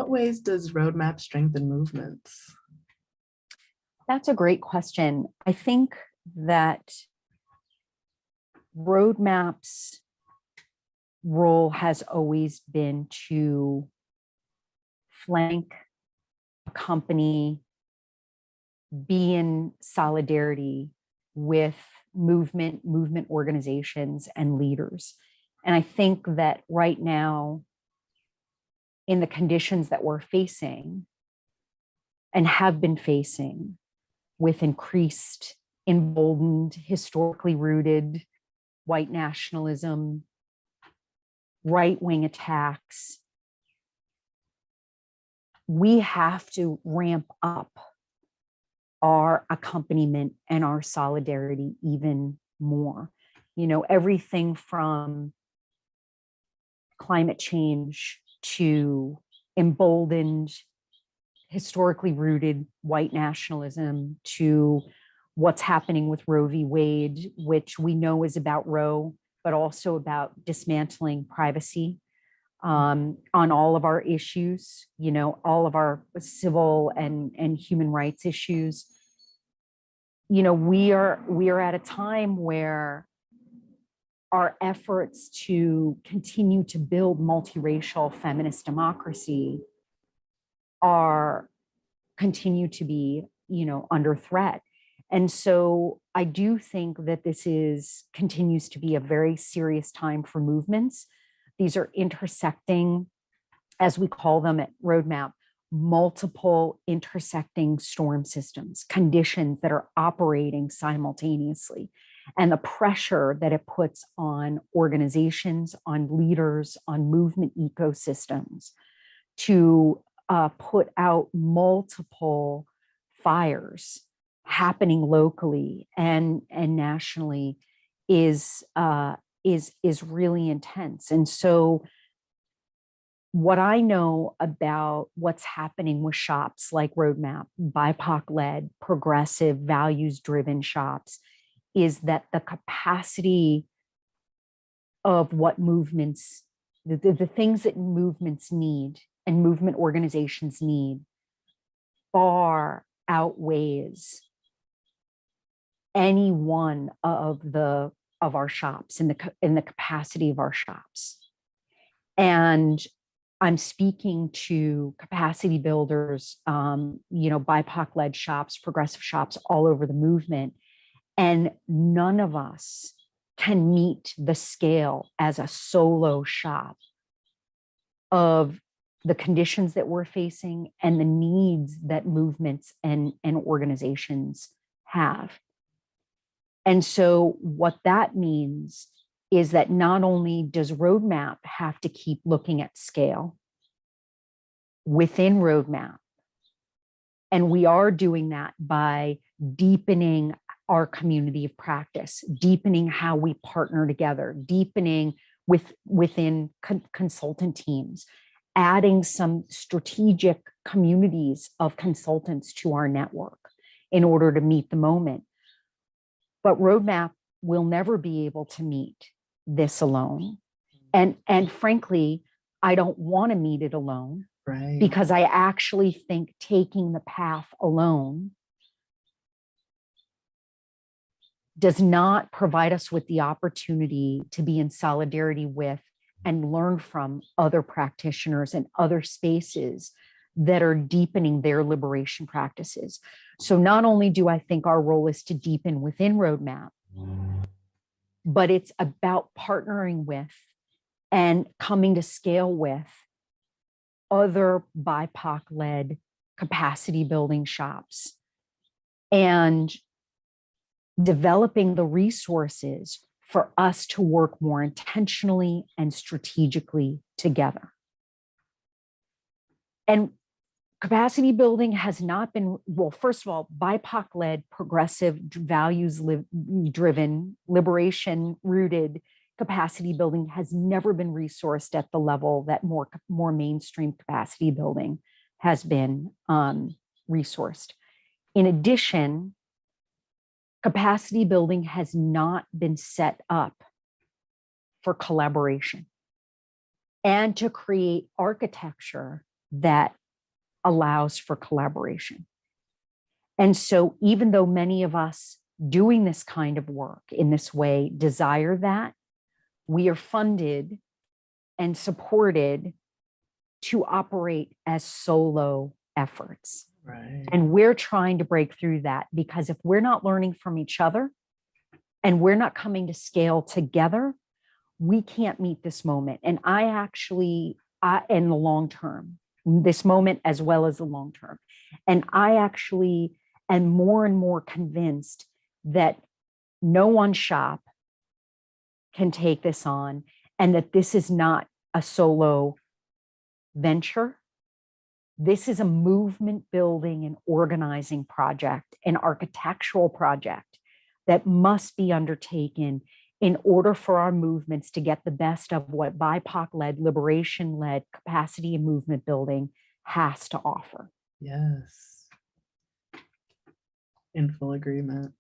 what ways does RoadMap strengthen movements? That's a great question. I think that RoadMap's role has always been to flank, accompany, be in solidarity with movement organizations and leaders. And I think that right now, in the conditions that we're facing and have been facing, with increased, emboldened, historically rooted white nationalism, right-wing attacks, we have to ramp up our accompaniment and our solidarity even more. You know, everything from climate change to emboldened, historically rooted white nationalism to what's happening with Roe v. Wade, which we know is about Roe, but also about dismantling privacy on all of our issues, you know, all of our civil and human rights issues. You know, we are at a time where our efforts to continue to build multiracial feminist democracy continue to be, you know, under threat. And so I do think that this continues to be a very serious time for movements. These are intersecting, as we call them at RoadMap, multiple intersecting storm systems, conditions that are operating simultaneously. And the pressure that it puts on organizations, on leaders, on movement ecosystems to put out multiple fires happening locally and nationally is really intense. And so what I know about what's happening with shops like RoadMap, BIPOC-led, progressive, values-driven shops, is that the capacity of what movements, the things that movements need and movement organizations need far outweighs any one of our shops in the capacity of our shops. And I'm speaking to capacity builders, you know, BIPOC-led shops, progressive shops all over the movement. And none of us can meet the scale as a solo shop of the conditions that we're facing and the needs that movements and organizations have. And so what that means is that not only does RoadMap have to keep looking at scale within RoadMap, and we are doing that by deepening our community of practice, deepening how we partner together, deepening within consultant teams, adding some strategic communities of consultants to our network in order to meet the moment. But RoadMap will never be able to meet this alone. And frankly, I don't want to meet it alone, right? Because I actually think taking the path alone does not provide us with the opportunity to be in solidarity with and learn from other practitioners and other spaces that are deepening their liberation practices. So not only do I think our role is to deepen within RoadMap, but it's about partnering with and coming to scale with other BIPOC-led capacity building shops and developing the resources for us to work more intentionally and strategically together. And capacity building has not been, well, first of all, BIPOC-led, progressive, values-driven, liberation-rooted capacity building has never been resourced at the level that more mainstream capacity building has been resourced. In addition, capacity building has not been set up for collaboration and to create architecture that allows for collaboration. And so even though many of us doing this kind of work in this way desire that, we are funded and supported to operate as solo efforts. Right. And we're trying to break through that, because if we're not learning from each other and we're not coming to scale together, we can't meet this moment. And I actually, in the long term, this moment as well as the long term. And I actually am more and more convinced that no one shop can take this on, and that this is not a solo venture. This is a movement building and organizing project, an architectural project that must be undertaken in order for our movements to get the best of what BIPOC-led, liberation-led capacity and movement building has to offer. Yes. In full agreement.